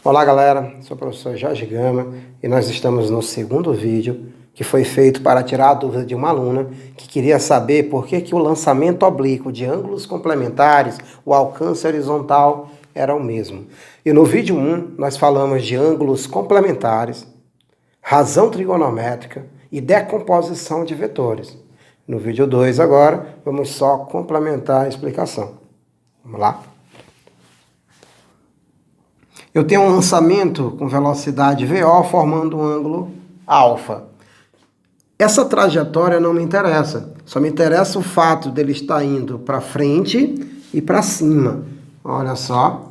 Olá galera, sou o professor Jorge Gama e nós estamos no segundo vídeo que foi feito para tirar a dúvida de uma aluna que queria saber por que o lançamento oblíquo de ângulos complementares, o alcance horizontal, era o mesmo. E no vídeo 1 nós falamos de ângulos complementares, razão trigonométrica e decomposição de vetores. No vídeo 2 agora vamos só complementar a explicação. Vamos lá? Eu tenho um lançamento com velocidade VO formando um ângulo alfa. Essa trajetória não me interessa, só me interessa o fato dele estar indo para frente e para cima. Olha só.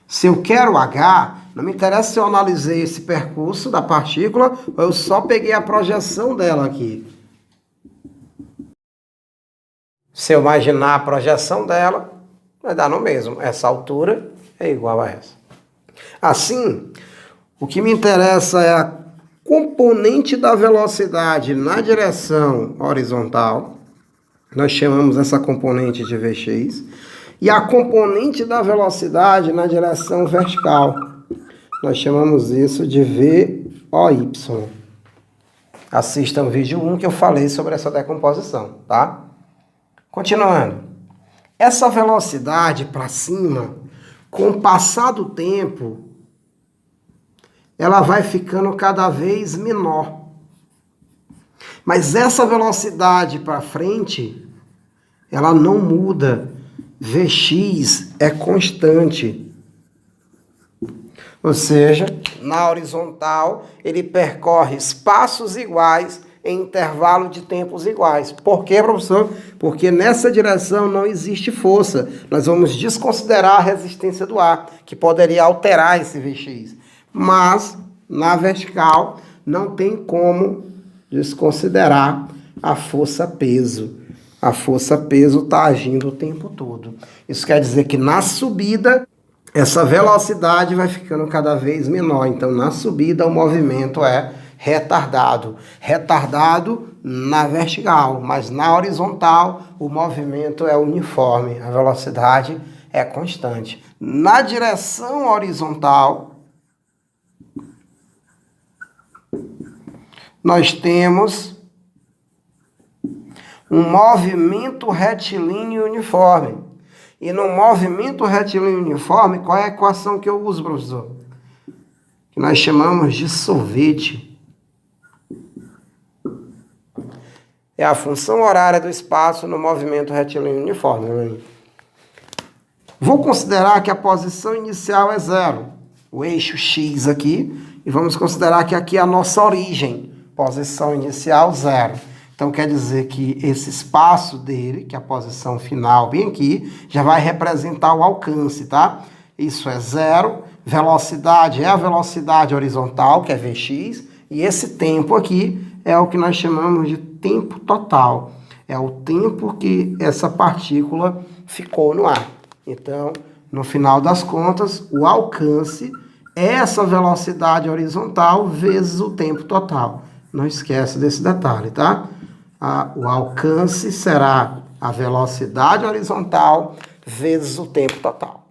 Se eu quero H, não me interessa se eu analisei esse percurso da partícula ou eu só peguei a projeção dela aqui. Se eu imaginar a projeção dela, vai dar no mesmo. Essa altura é igual a essa. Assim, o que me interessa é a componente da velocidade na direção horizontal. Nós chamamos essa componente de Vx. E a componente da velocidade na direção vertical. Nós chamamos isso de VOY. Assistam o vídeo 1 que eu falei sobre essa decomposição, tá? Continuando. Essa velocidade para cima, com o passar do tempo, ela vai ficando cada vez menor. Mas essa velocidade para frente, ela não muda. Vx é constante. Ou seja, na horizontal, ele percorre espaços iguais em intervalo de tempos iguais. Por quê, professor? Porque nessa direção não existe força. Nós vamos desconsiderar a resistência do ar, que poderia alterar esse Vx. Mas, na vertical, não tem como desconsiderar a força-peso. A força-peso está agindo o tempo todo. Isso quer dizer que na subida, essa velocidade vai ficando cada vez menor. Então, na subida, o movimento é retardado. Retardado na vertical, mas na horizontal o movimento é uniforme, a velocidade é constante. Na direção horizontal, nós temos um movimento retilíneo uniforme. E no movimento retilíneo uniforme, qual é a equação que eu uso, professor? Que nós chamamos de sorvete. É a função horária do espaço no movimento retilíneo uniforme. Né? Vou considerar que a posição inicial é zero. O eixo X aqui. E vamos considerar que aqui é a nossa origem. Posição inicial, zero. Então, quer dizer que esse espaço dele, que é a posição final bem aqui, já vai representar o alcance, tá? Isso é zero. Velocidade é a velocidade horizontal, que é Vx. E esse tempo aqui é o que nós chamamos de tempo total. É o tempo que essa partícula ficou no ar. Então, no final das contas, o alcance é essa velocidade horizontal vezes o tempo total. Não esqueça desse detalhe, tá? O alcance será a velocidade horizontal vezes o tempo total.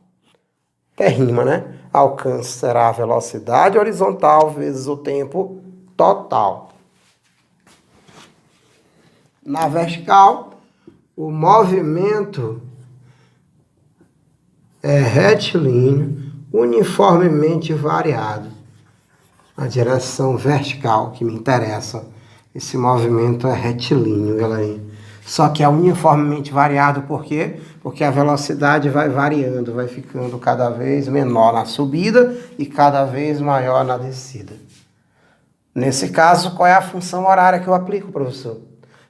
Até rima, né? Alcance será a velocidade horizontal vezes o tempo total. Na vertical, o movimento é retilíneo, uniformemente variado. A direção vertical que me interessa. Esse movimento é retilíneo, galerinha. Só que é uniformemente variado, por quê? Porque a velocidade vai variando, vai ficando cada vez menor na subida e cada vez maior na descida. Nesse caso, qual é a função horária que eu aplico, professor?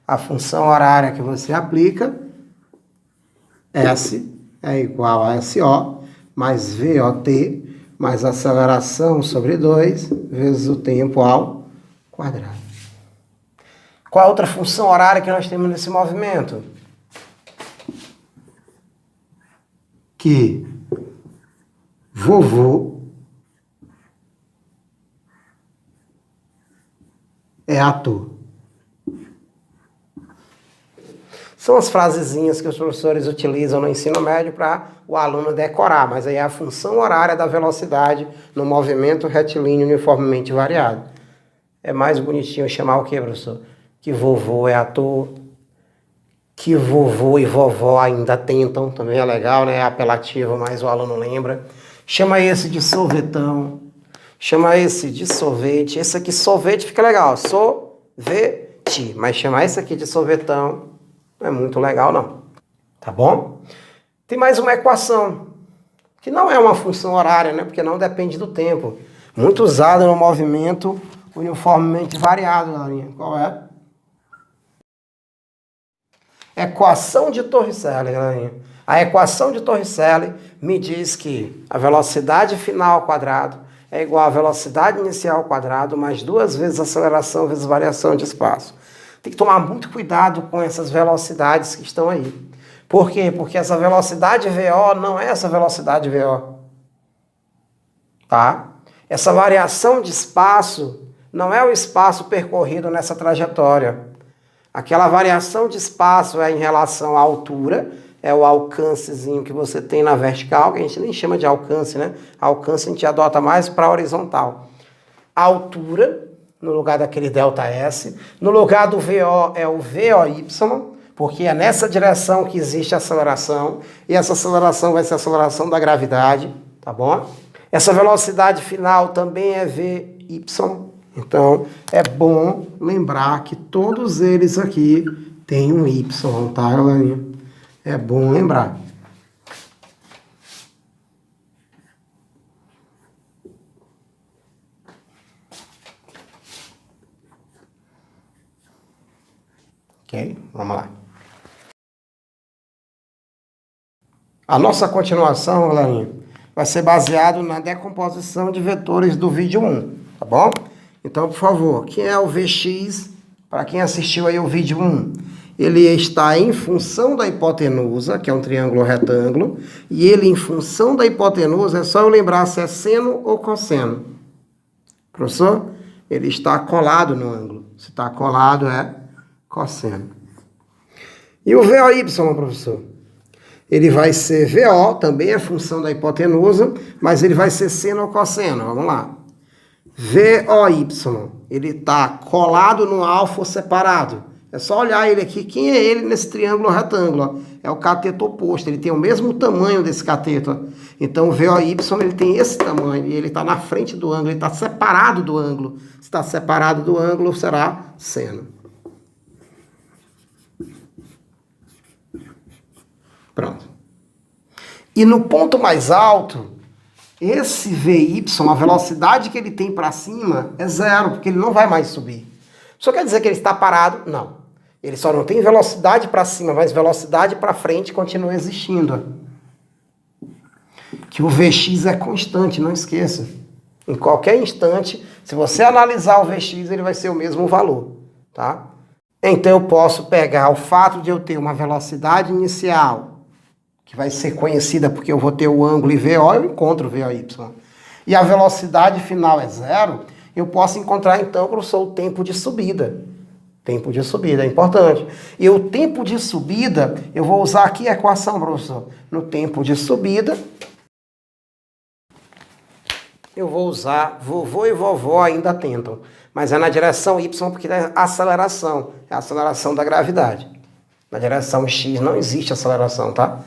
A função horária que você aplica, S é igual a SO, mais VOT, mais aceleração sobre 2, vezes o tempo ao quadrado. Qual a outra função horária que nós temos nesse movimento? Que vovô é ator. São as frasezinhas que os professores utilizam no ensino médio para o aluno decorar, mas aí é a função horária da velocidade no movimento retilíneo uniformemente variado. É mais bonitinho chamar o quê, professor? Que vovô é ator, que vovô e vovó ainda tentam, também é legal, né? É apelativo, mas o aluno lembra. Chama esse de sorvetão, chama esse de sorvete. Esse aqui, sorvete, fica legal, sorvete, mas chamar esse aqui de sorvetão não é muito legal, não. Tá bom? Tem mais uma equação, que não é uma função horária, né? Porque não depende do tempo. Muito usada no movimento uniformemente variado, galerinha. Qual é? Equação de Torricelli, galerinha. A equação de Torricelli me diz que a velocidade final ao quadrado é igual à velocidade inicial ao quadrado mais 2 vezes aceleração vezes variação de espaço. Tem que tomar muito cuidado com essas velocidades que estão aí. Por quê? Porque essa velocidade VO não é essa velocidade VO. Tá? Essa variação de espaço não é o espaço percorrido nessa trajetória. Aquela variação de espaço é em relação à altura, é o alcancezinho que você tem na vertical, que a gente nem chama de alcance, né? Alcance a gente adota mais para horizontal. A altura, no lugar daquele ΔS, no lugar do VO é o VOY, porque é nessa direção que existe a aceleração, e essa aceleração vai ser a aceleração da gravidade, tá bom? Essa velocidade final também é VY. Então, é bom lembrar que todos eles aqui têm um Y, tá, galerinha? É bom lembrar. Ok? Vamos lá. A nossa continuação, galerinha, vai ser baseado na decomposição de vetores do vídeo 1, tá bom? Então, por favor, quem é o Vx? Para quem assistiu aí o vídeo 1, ele está em função da hipotenusa, que é um triângulo retângulo, e ele em função da hipotenusa, é só eu lembrar se é seno ou cosseno. Professor, ele está colado no ângulo. Se está colado, é cosseno. E o VOY, professor? Ele vai ser VO, também é função da hipotenusa, mas ele vai ser seno ou cosseno. Vamos lá. VOY, ele está colado no alfa separado. É só olhar ele aqui. Quem é ele nesse triângulo retângulo? É o cateto oposto. Ele tem o mesmo tamanho desse cateto. Então, o VOY ele tem esse tamanho. E ele está na frente do ângulo. Ele está separado do ângulo. Se está separado do ângulo, será seno. Pronto. E no ponto mais alto, esse VY, a velocidade que ele tem para cima é zero, porque ele não vai mais subir. Só quer dizer que ele está parado? Não. Ele só não tem velocidade para cima, mas velocidade para frente continua existindo. Que o Vx é constante, não esqueça. Em qualquer instante, se você analisar o Vx, ele vai ser o mesmo valor, tá? Então eu posso pegar o fato de eu ter uma velocidade inicial, que vai ser conhecida porque eu vou ter o ângulo e VO, eu encontro VOY. E a velocidade final é zero, eu posso encontrar então, professor, o tempo de subida. Tempo de subida é importante. E o tempo de subida, eu vou usar aqui a equação, professor. No tempo de subida, eu vou usar vovô e vovó ainda tentam. Mas é na direção Y porque é aceleração. É a aceleração da gravidade. Na direção X não existe aceleração, tá?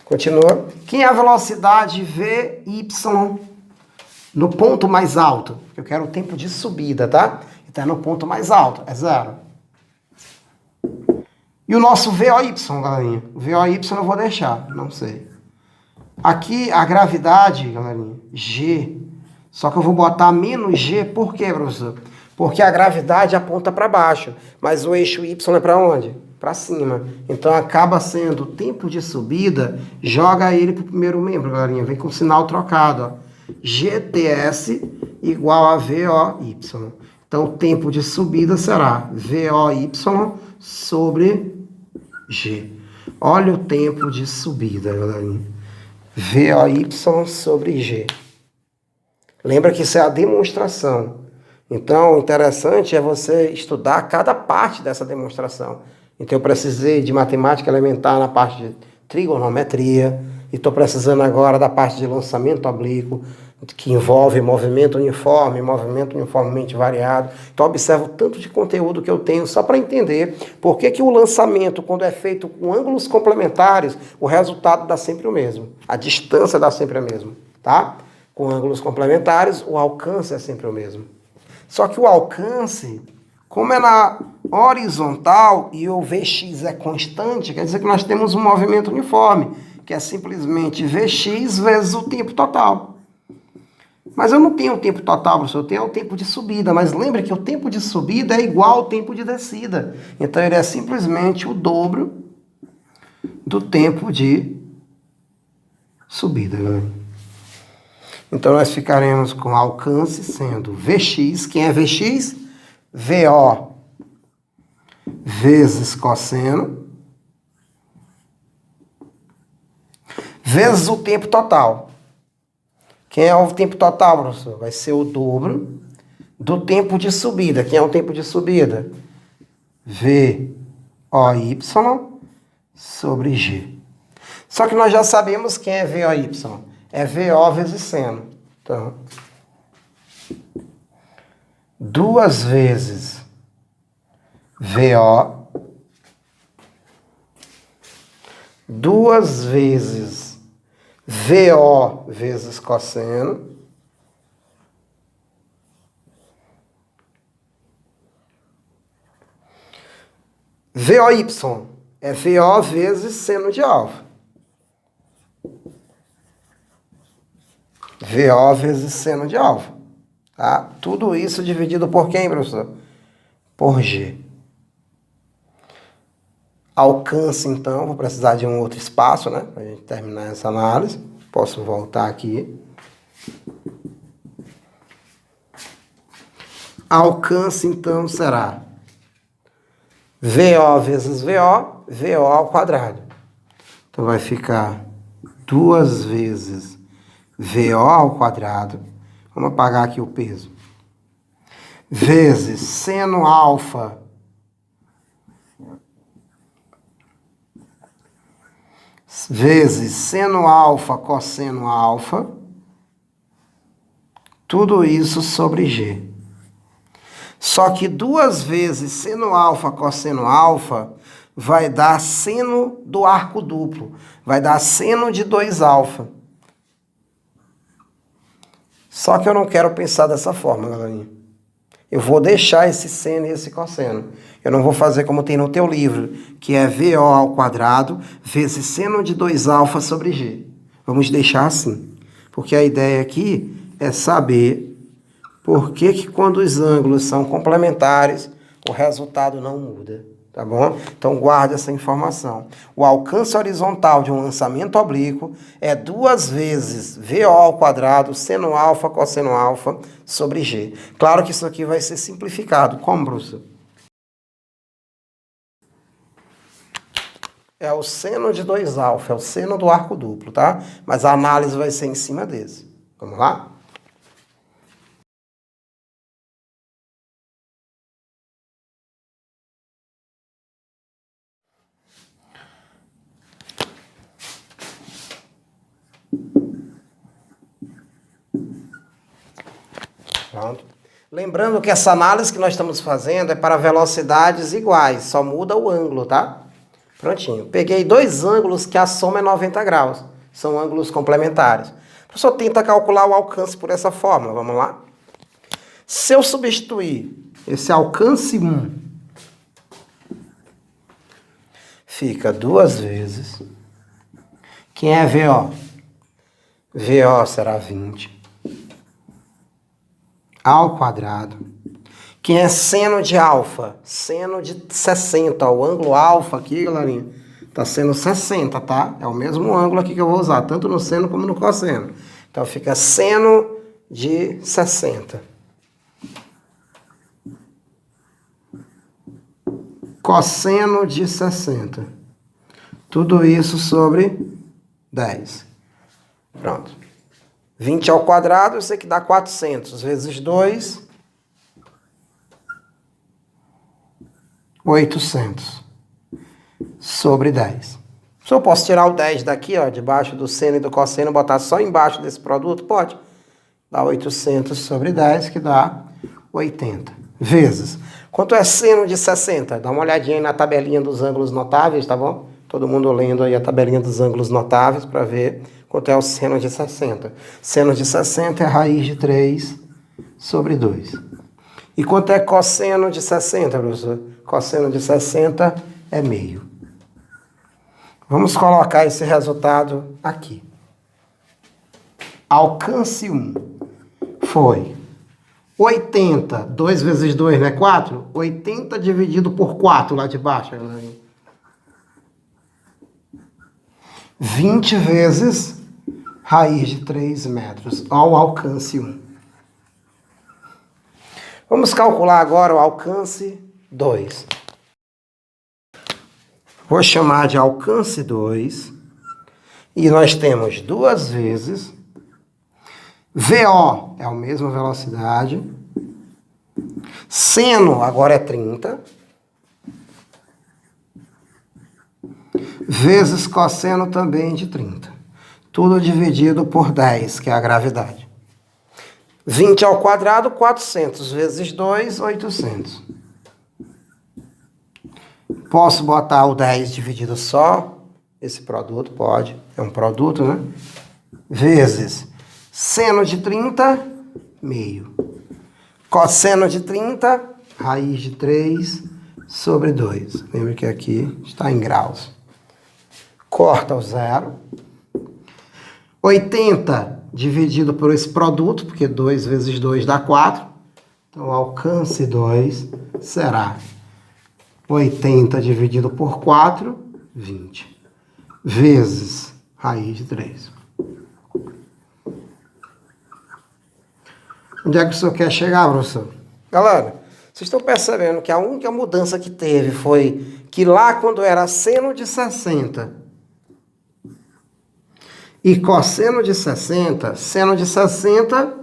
Continua. Quem é a velocidade VY no ponto mais alto? Eu quero o tempo de subida, tá? Então é no ponto mais alto, é zero. E o nosso VOY, galerinha? O VOY eu vou deixar, não sei. Aqui a gravidade, galerinha, G. Só que eu vou botar menos G, por quê, professor? Porque a gravidade aponta para baixo, mas o eixo Y é para onde? Para cima. Então acaba sendo o tempo de subida, joga ele para o primeiro membro, galerinha. Vem com o sinal trocado, ó. GTS igual a VOY. Então o tempo de subida será VOY sobre G. Olha o tempo de subida, galerinha. VOY sobre G. Lembra que isso é a demonstração. Então, o interessante é você estudar cada parte dessa demonstração. Então eu precisei de matemática elementar na parte de trigonometria, e estou precisando agora da parte de lançamento oblíquo, que envolve movimento uniformemente variado. Então observo o tanto de conteúdo que eu tenho só para entender por que o lançamento, quando é feito com ângulos complementares, o resultado dá sempre o mesmo. A distância dá sempre a mesma, tá? Com ângulos complementares, o alcance é sempre o mesmo. Só que o alcance, como é na horizontal e o Vx é constante, quer dizer que nós temos um movimento uniforme, que é simplesmente Vx vezes o tempo total. Mas eu não tenho o tempo total, professor, eu tenho o tempo de subida. Mas lembre que o tempo de subida é igual ao tempo de descida. Então ele é simplesmente o dobro do tempo de subida, galera. Então nós ficaremos com alcance sendo Vx. Quem é Vx? VO vezes cosseno vezes o tempo total. Quem é o tempo total, professor? Vai ser o dobro do tempo de subida. Quem é o tempo de subida? VOY sobre G. Só que nós já sabemos quem é VOY. É VO vezes seno. Então, 2 vezes VO, 2 vezes VO vezes cosseno, VOY é VO vezes seno de alfa. VO vezes seno de alfa. Tá? Tudo isso dividido por quem, professor? Por G. Alcance, então, vou precisar de um outro espaço, né? Para a gente terminar essa análise. Posso voltar aqui. Alcance, então, será VO vezes VO, VO ao quadrado. Então, vai ficar 2 vezes VO ao quadrado. Vamos apagar aqui o peso. Vezes seno alfa vezes seno alfa cosseno alfa, tudo isso sobre G. Só que 2 vezes seno alfa cosseno alfa vai dar seno do arco duplo, vai dar seno de 2 alfa. Só que eu não quero pensar dessa forma, galerinha. Eu vou deixar esse seno e esse cosseno. Eu não vou fazer como tem no teu livro, que é VO ao quadrado vezes seno de 2 alfa sobre G. Vamos deixar assim. Porque a ideia aqui é saber por que quando os ângulos são complementares, o resultado não muda. Tá bom? Então guarde essa informação. O alcance horizontal de um lançamento oblíquo é 2 vezes VO ao quadrado, seno alfa, cosseno alfa, sobre G. Claro que isso aqui vai ser simplificado. Como, professor? É o seno de 2 alfa, é o seno do arco duplo, tá? Mas a análise vai ser em cima desse. Vamos lá? Pronto. Lembrando que essa análise que nós estamos fazendo é para velocidades iguais, só muda o ângulo, tá? Prontinho. Peguei 2 ângulos que a soma é 90 graus. São ângulos complementares. O professor tenta calcular o alcance por essa fórmula. Vamos lá? Se eu substituir esse alcance 1, fica 2 vezes. Quem é VO? VO será 20 ao quadrado. Quem é seno de alfa? Seno de 60. Ó, o ângulo alfa aqui, galerinha, tá sendo 60, tá? É o mesmo ângulo aqui que eu vou usar, tanto no seno como no cosseno. Então fica seno de 60. Cosseno de 60. Tudo isso sobre 10. Pronto. 20 ao quadrado, eu sei que dá 400 vezes 2, 800. sobre 10. Se eu posso tirar o 10 daqui, ó, debaixo do seno e do cosseno, botar só embaixo desse produto? Pode. Dá 800 sobre 10, que dá 80. Vezes. Quanto é seno de 60? Dá uma olhadinha aí na tabelinha dos ângulos notáveis, tá bom? Todo mundo lendo aí a tabelinha dos ângulos notáveis para ver quanto é o seno de 60. Seno de 60 é raiz de 3 sobre 2. E quanto é cosseno de 60, professor? Cosseno de 60 é meio. Vamos colocar esse resultado aqui. Alcance 1 foi 80, 2 vezes 2, né? 4? 80 dividido por 4 lá de baixo. 20 vezes raiz de 3 metros. Olha o alcance 1. Vamos calcular agora o alcance 2. Vou chamar de alcance 2. E nós temos 2 vezes. VO é a mesma velocidade. Seno agora é 30. Vezes cosseno também de 30. Tudo dividido por 10, que é a gravidade. 20 ao quadrado, 400. Vezes 2, 800. Posso botar o 10 dividido só? Esse produto pode. É um produto, né? Vezes seno de 30, meio. Cosseno de 30, raiz de 3 sobre 2. Lembra que aqui está em graus. Corta o zero. 80 dividido por esse produto, porque 2 vezes 2 dá 4. Então, alcance 2 será 80 dividido por 4, 20. Vezes raiz de 3. Onde é que o senhor quer chegar, professor? Galera, vocês estão percebendo que a única mudança que teve foi que lá quando era seno de 60 e cosseno de 60, seno de 60,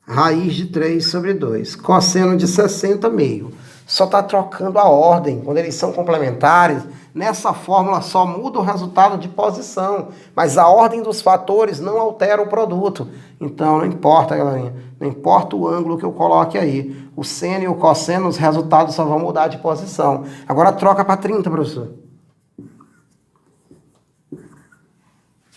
raiz de 3 sobre 2. Cosseno de 60, meio. Só está trocando a ordem. Quando eles são complementares, nessa fórmula só muda o resultado de posição. Mas a ordem dos fatores não altera o produto. Então, não importa, galerinha. Não importa o ângulo que eu coloque aí. O seno e o cosseno, os resultados só vão mudar de posição. Agora troca para 30, professor.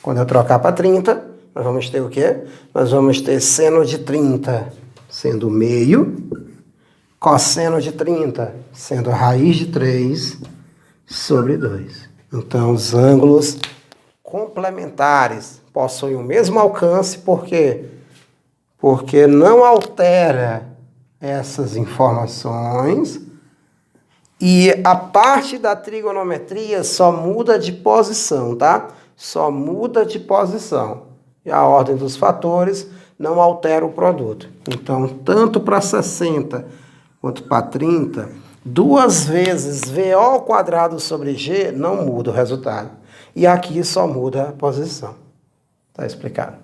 Quando eu trocar para 30, nós vamos ter o quê? Nós vamos ter seno de 30 sendo meio, cosseno de 30 sendo raiz de 3 sobre 2. Então, os ângulos complementares possuem o mesmo alcance, por quê? Porque não altera essas informações e a parte da trigonometria só muda de posição, tá? Só muda de posição. E a ordem dos fatores não altera o produto. Então, tanto para 60 quanto para 30, 2 vezes VO ao quadrado sobre G não muda o resultado. E aqui só muda a posição. Tá explicado?